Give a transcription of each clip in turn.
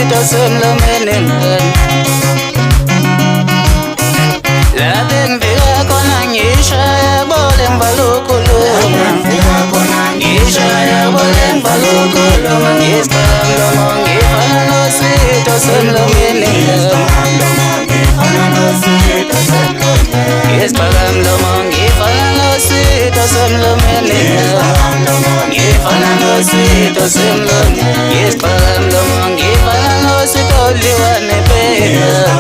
nosito semlomeni la bengifika khona ngishaya bole ngibalukhuluma ngishaya bole ngibalukhuluma ngisiphamlomo ngifana nosito semlomeni ngisiphamlomo ngifana nosito semlomeni ngifana nosito semlomeni ngisiphamlomo ngifana nosito liwane phela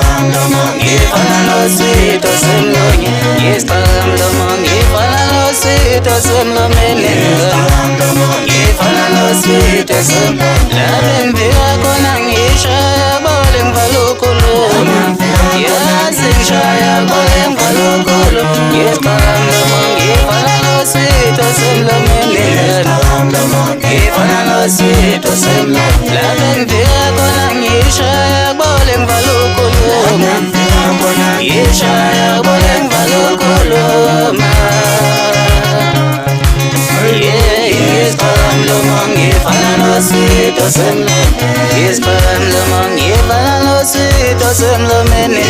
ngifana nosito semlomeni ngisiphamlomo ngifana nosito semlomeni ngifana nosito semlomeni la bengifika khona ngishaya bole ngibalukhuluma yazi ngishaya bole ngibalukhuluma ngisiphamlomo ngifana nosito semlomeni ngifana nosito semlomeni la bengifika khona ngishaya bole ngibalukhuluma ngishaya bole ngibalukhuluma ngisiphamlomo ngifana nosito semlomeni ngisiphamlomo ngifana nosito semlomeni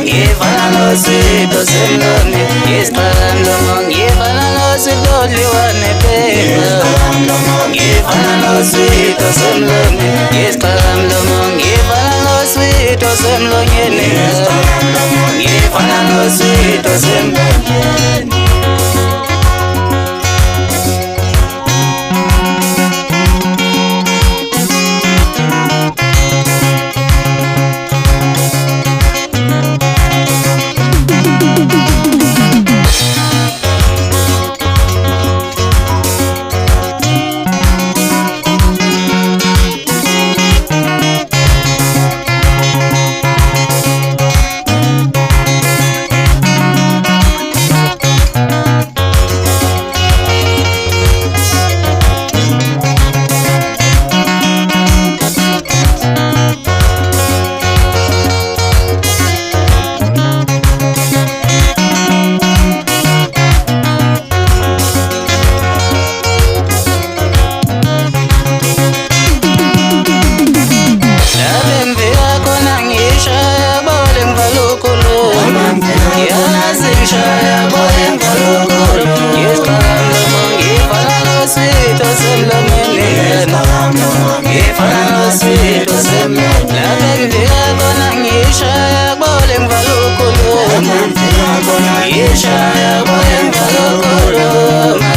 ngifana nosito semlomeni ngisiphamlomo ngifana nosito liwane phela ngifana nosito semlomeni ngisiphamlomo ngifana nosito semlonyeni ngifana nosito semlonyeni ngishaya bole ngibalukhuluma ngisiphamlomo ngifana nosito semlomeni ngifana nosito semlomeni la bengifika khona ngishaya bole ngibalukhuluma ngishaya bole ngibalukhuluma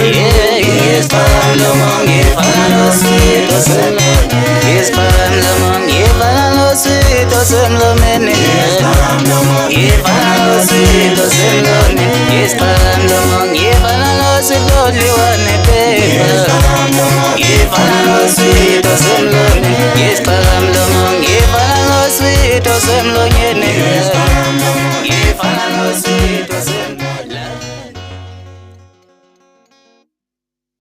ngisiphamlomo ngifana nosito semlomeni ngisiphamlomo ngifana nosito semlomeni ngifana nosito semlomeni ngisiphamlomo ngifana nosito liwane phela ngifana nosito semlomeni